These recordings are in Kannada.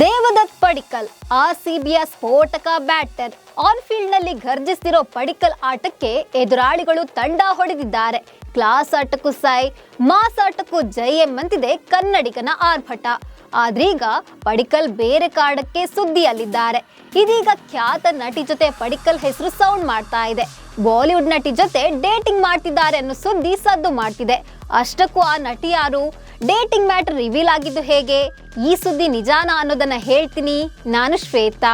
ದೇವದತ್ ಪಡಿಕ್ಕಲ್ ಆರ್ಸಿಬಿಯ ಸ್ಫೋಟಕ ಬ್ಯಾಟರ್. ಆನ್ ಫೀಲ್ಡ್ ನಲ್ಲಿ ಗರ್ಜಿಸ್ತಿರೋ ಪಡಿಕ್ಕಲ್ ಆಟಕ್ಕೆ ಎದುರಾಳಿಗಳು ತಂಡ ಹೊಡೆದಿದ್ದಾರೆ. ಕ್ಲಾಸ್ ಆಟಕ್ಕೂ ಸೈ, ಮಾಸ್ ಆಟಕ್ಕೂ ಜೈ ಎಂಬಂತಿದೆ ಕನ್ನಡಿಗನ ಆರ್ಭಟ. ಆದ್ರೀಗ ಪಡಿಕ್ಕಲ್ ಬೇರೆ ಕಾರಣಕ್ಕೆ ಸುದ್ದಿಯಲ್ಲಿದ್ದಾರೆ. ಇದೀಗ ಖ್ಯಾತ ನಟಿ ಜೊತೆ ಪಡಿಕ್ಕಲ್ ಹೆಸರು ಸೌಂಡ್ ಮಾಡ್ತಾ ಇದೆ. ಬಾಲಿವುಡ್ ನಟಿ ಜೊತೆ ಡೇಟಿಂಗ್ ಮಾಡ್ತಿದ್ದಾರೆ ಅನ್ನೋ ಸುದ್ದಿ ಸದ್ದು ಮಾಡ್ತಿದೆ. ಅಷ್ಟಕ್ಕೂ ಆ ನಟಿ ಯಾರು, ಡೇಟಿಂಗ್ ಮ್ಯಾಟರ್ ರಿವೀಲ್ ಆಗಿದ್ದು ಹೇಗೆ, ಈ ಸುದ್ದಿ ನಿಜಾನ ಅನ್ನೋದನ್ನ ಹೇಳ್ತೀನಿ. ನಾನು ಶ್ವೇತಾ.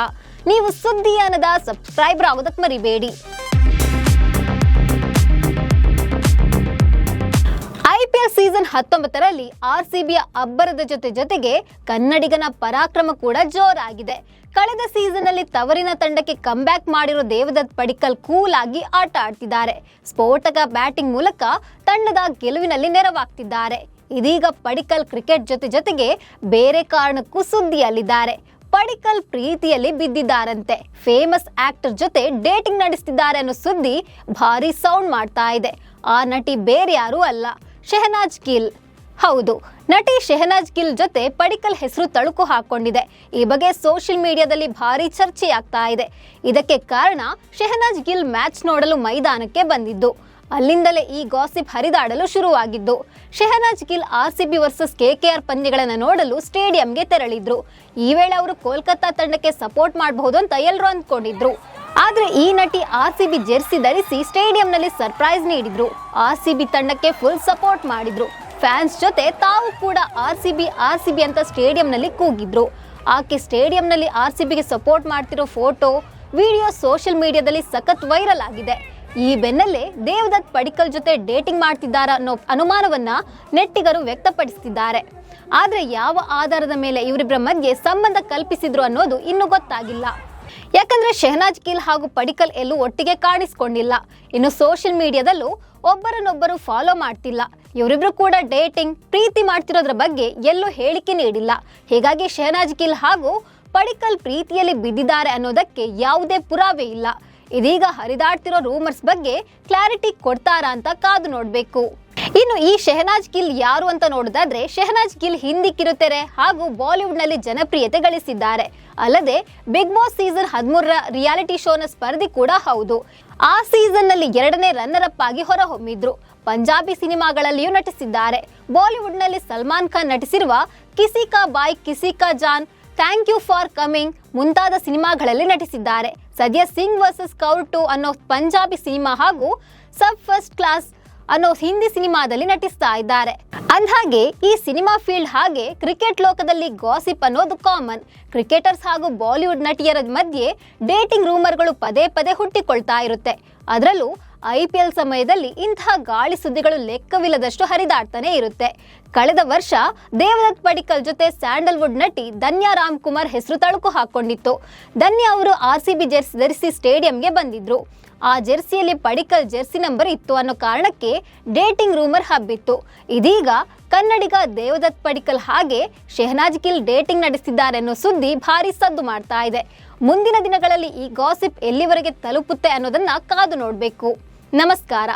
ನೀವು ಸುದ್ದಿ ಅನ್ನದ ಸಬ್ಸ್ಕ್ರೈಬರ್ ಆಗೋದಕ್ಕೆ ಮರಿಬೇಡಿ. IPL ಸೀಸನ್ 19ರಲ್ಲಿ ಆರ್ಸಿಬಿಯ ಅಬ್ಬರದ ಜೊತೆಗೆ ಕನ್ನಡಿಗನ ಪರಾಕ್ರಮ ಕೂಡ ಜೋರಾಗಿದೆ. ಕಳೆದ ಸೀಸನ್ ಅಲ್ಲಿ ತವರಿನ ತಂಡಕ್ಕೆ ಕಂಬ್ಯಾಕ್ ಮಾಡಿರೋ ದೇವದತ್ ಪಡಿಕ್ಕಲ್ ಕೂಲ್ ಆಗಿ ಆಟ ಆಡ್ತಿದ್ದಾರೆ. ಸ್ಫೋಟಕ ಬ್ಯಾಟಿಂಗ್ ಮೂಲಕ ತಂಡದ ಗೆಲುವಿನಲ್ಲಿ ನೆರವಾಗ್ತಿದ್ದಾರೆ. ಇದೀಗ ಪಡಿಕ್ಕಲ್ ಕ್ರಿಕೆಟ್ ಜೊತೆಗೆ ಬೇರೆ ಕಾರಣಕ್ಕೂ ಸುದ್ದಿಯಲ್ಲಿದ್ದಾರೆ. ಪಡಿಕ್ಕಲ್ ಪ್ರೀತಿಯಲ್ಲಿ ಬಿದ್ದಿದ್ದಾರಂತೆ. ಫೇಮಸ್ ಆಕ್ಟರ್ ಜೊತೆ ಡೇಟಿಂಗ್ ನಡೆಸ್ತಿದ್ದಾರೆ ಅನ್ನೋ ಸುದ್ದಿ ಭಾರಿ ಸೌಂಡ್ ಮಾಡ್ತಾ ಇದೆ. ಆ ನಟಿ ಬೇರೆ ಯಾರೂ ಅಲ್ಲ, ಶೆಹನಾಜ್ ಗಿಲ್. ಹೌದು, ನಟಿ ಶೆಹನಾಜ್ ಗಿಲ್ ಜೊತೆ ಪಡಿಕ್ಕಲ್ ಹೆಸರು ತಳುಕು ಹಾಕೊಂಡಿದೆ. ಈ ಬಗ್ಗೆ ಸೋಷಿಯಲ್ ಮೀಡಿಯಾದಲ್ಲಿ ಭಾರಿ ಚರ್ಚೆಯಾಗ್ತಾ ಇದೆ. ಇದಕ್ಕೆ ಕಾರಣ ಶೆಹನಾಜ್ ಗಿಲ್ ಮ್ಯಾಚ್ ನೋಡಲು ಮೈದಾನಕ್ಕೆ ಬಂದಿದ್ದು. ಅಲ್ಲಿಂದಲೇ ಈ ಗಾಸಿಪ್ ಹರಿದಾಡಲು ಶುರುವಾಗಿದ್ದು. Shehnaz Gill RCB versus KKR ಪಂದ್ಯಗಳನ್ನು ನೋಡಲು ಸ್ಟೇಡಿಯಂಗೆ ತೆರಳಿದ್ರು. ಈ ವೇಳೆ ಅವರು ಕೋಲ್ಕತ್ತಾ ತಂಡಕ್ಕೆ ಸಪೋರ್ಟ್ ಮಾಡಬಹುದು ಅಂತ ಎಲ್ಲರೂ ಅಂದ್ಕೊಂಡಿದ್ರು. ಆದ್ರೆ ಈ ನಟಿ ಆರ್ಸಿಬಿ ಜೆರ್ಸಿ ಧರಿಸಿ ಸ್ಟೇಡಿಯಂನಲ್ಲಿ ಸರ್ಪ್ರೈಸ್ ನೀಡಿದ್ರು. ಆರ್ಸಿಬಿ ತಂಡಕ್ಕೆ ಫುಲ್ ಸಪೋರ್ಟ್ ಮಾಡಿದ್ರು. ಫ್ಯಾನ್ಸ್ ಜೊತೆ ತಾವು ಕೂಡ ಆರ್ಸಿಬಿ ಅಂತ ಸ್ಟೇಡಿಯಂನಲ್ಲಿ ಕೂಗಿದ್ರು. ಆಕೆ ಸ್ಟೇಡಿಯಂನಲ್ಲಿ ಆರ್ಸಿಬಿಗೆ ಸಪೋರ್ಟ್ ಮಾಡ್ತಿರೋ ಫೋಟೋ, ವಿಡಿಯೋ ಸೋಷಿಯಲ್ ಮೀಡಿಯಾದಲ್ಲಿ ಸಖತ್ ವೈರಲ್ ಆಗಿದೆ. ಈ ಬೆನ್ನಲ್ಲೇ ದೇವದತ್ ಪಡಿಕ್ಕಲ್ ಜೊತೆ ಡೇಟಿಂಗ್ ಮಾಡ್ತಿದ್ದಾರಾ ಅನ್ನೋ ಅನುಮಾನವನ್ನ ನೆಟ್ಟಿಗರು ವ್ಯಕ್ತಪಡಿಸುತ್ತಿದ್ದಾರೆ. ಆದ್ರೆ ಯಾವ ಆಧಾರದ ಮೇಲೆ ಇವರಿಬ್ಬರ ಮಧ್ಯೆ ಸಂಬಂಧ ಕಲ್ಪಿಸಿದ್ರು ಅನ್ನೋದು ಇನ್ನೂ ಗೊತ್ತಾಗಿಲ್ಲ. ಯಾಕಂದ್ರೆ ಶೆಹನಾಜ್ ಗಿಲ್ ಹಾಗೂ ಪಡಿಕ್ಕಲ್ ಎಲ್ಲೂ ಒಟ್ಟಿಗೆ ಕಾಣಿಸ್ಕೊಂಡಿಲ್ಲ. ಇನ್ನು ಸೋಷಿಯಲ್ ಮೀಡಿಯಾದಲ್ಲೂ ಒಬ್ಬರನ್ನೊಬ್ಬರು ಫಾಲೋ ಮಾಡ್ತಿಲ್ಲ. ಇವರಿಬ್ರು ಕೂಡ ಡೇಟಿಂಗ್, ಪ್ರೀತಿ ಮಾಡ್ತಿರೋದ್ರ ಬಗ್ಗೆ ಎಲ್ಲೂ ಹೇಳಿಕೆ ನೀಡಿಲ್ಲ. ಹೀಗಾಗಿ ಶೆಹನಾಜ್ ಗಿಲ್ ಹಾಗೂ ಪಡಿಕ್ಕಲ್ ಪ್ರೀತಿಯಲ್ಲಿ ಬಿದ್ದಿದ್ದಾರೆ ಅನ್ನೋದಕ್ಕೆ ಯಾವುದೇ ಪುರಾವೆ ಇಲ್ಲ. ಇದೀಗ ಹರಿದಾಡ್ತಿರೋ ರೂಮರ್ಸ್ ಬಗ್ಗೆ ಕ್ಲಾರಿಟಿ ಕೊಡ್ತಾರಾ ಅಂತ ಕಾದು ನೋಡ್ಬೇಕು. ಇನ್ನು ಈ ಶೆಹನಾಜ್ ಗಿಲ್ ಯಾರು ಅಂತ ನೋಡೋದಾದ್ರೆ, ಶೆಹನಾಜ್ ಗಿಲ್ ಹಿಂದಿ ಕಿರುತೆರೆ ಹಾಗೂ ಬಾಲಿವುಡ್ ನಲ್ಲಿ ಜನಪ್ರಿಯತೆ ಗಳಿಸಿದ್ದಾರೆ. ಅಲ್ಲದೆ ಬಿಗ್ ಬಾಸ್ ಸೀಸನ್ 13ರ ರಿಯಾಲಿಟಿ ಶೋನ ಸ್ಪರ್ಧಿ ಕೂಡ ಹೌದು. ಆ ಸೀಸನ್ ನಲ್ಲಿ 2ನೇ ರನ್ನರ್ ಅಪ್ ಆಗಿ ಹೊರಹೊಮ್ಮಿದ್ರು. ಪಂಜಾಬಿ ಸಿನಿಮಾಗಳಲ್ಲಿಯೂ ನಟಿಸಿದ್ದಾರೆ. ಬಾಲಿವುಡ್ ನಲ್ಲಿ ಸಲ್ಮಾನ್ ಖಾನ್ ನಟಿಸಿರುವ ಕಿಸಿ ಕಾ Bhai Kisi Ka Jaan, Thank You for Coming ಮುಂತಾದ ಸಿನಿಮಾಗಳಲ್ಲಿ ನಟಿಸಿದ್ದಾರೆ. ಸದ್ಯ ಸಿಂಗ್ ವರ್ಸಸ್ ಕೌರ್ 2 ಅನ್ನೋ ಪಂಜಾಬಿ ಸಿನಿಮಾ ಹಾಗೂ ಸಬ್ ಫಸ್ಟ್ ಕ್ಲಾಸ್ ಅನ್ನೋ ಹಿಂದಿ ಸಿನಿಮಾದಲ್ಲಿ ನಟಿಸ್ತಾ ಇದ್ದಾರೆ. ಅಂದ್ಹಾಗೆ ಈ ಸಿನಿಮಾ ಫೀಲ್ಡ್ ಹಾಗೆ ಕ್ರಿಕೆಟ್ ಲೋಕದಲ್ಲಿ ಗಾಸಿಪ್ ಅನ್ನೋದು ಕಾಮನ್. ಕ್ರಿಕೆಟರ್ಸ್ ಹಾಗೂ ಬಾಲಿವುಡ್ ನಟಿಯರ ಮಧ್ಯೆ ಡೇಟಿಂಗ್ ರೂಮರ್ಗಳು ಪದೇ ಹುಟ್ಟಿಕೊಳ್ತಾ ಇರುತ್ತೆ. ಅದರಲ್ಲೂ IPL ಸಮಯದಲ್ಲಿ ಇಂತಹ ಗಾಳಿ ಸುದ್ದಿಗಳು ಲೆಕ್ಕವಿಲ್ಲದಷ್ಟು ಹರಿದಾಡ್ತಾನೆ ಇರುತ್ತೆ. ಕಳೆದ ವರ್ಷ ದೇವದತ್ ಪಡಿಕ್ಕಲ್ ಜೊತೆ ಸ್ಯಾಂಡಲ್ವುಡ್ ನಟಿ ಧನ್ಯಾ ರಾಮ್ಕುಮಾರ್ ಹೆಸರು ತಳುಕು ಹಾಕೊಂಡಿತ್ತು. ಧನ್ಯಾ ಅವರು ಆರ್ಸಿಬಿ ಜೆರ್ಸಿ ಧರಿಸಿ ಸ್ಟೇಡಿಯಂಗೆ ಬಂದಿದ್ರು. ಆ ಜೆರ್ಸಿಯಲ್ಲಿ ಪಡಿಕ್ಕಲ್ ಜೆರ್ಸಿ ನಂಬರ್ ಇತ್ತು ಅನ್ನೋ ಕಾರಣಕ್ಕೆ ಡೇಟಿಂಗ್ ರೂಮರ್ ಹಬ್ಬಿತ್ತು. ಇದೀಗ ಕನ್ನಡಿಗ ದೇವದತ್ ಪಡಿಕ್ಕಲ್ ಹಾಗೆ ಶೆಹನಾಜ್ ಗಿಲ್ ಡೇಟಿಂಗ್ ನಡೆಸಿದ್ದಾರೆ ಅನ್ನೋ ಸುದ್ದಿ ಭಾರಿ ಸದ್ದು ಮಾಡ್ತಾ ಇದೆ. ಮುಂದಿನ ದಿನಗಳಲ್ಲಿ ಈ ಗಾಸಿಪ್ ಎಲ್ಲಿವರೆಗೆ ತಲುಪುತ್ತೆ ಅನ್ನೋದನ್ನ ಕಾದು ನೋಡಬೇಕು. ನಮಸ್ಕಾರ.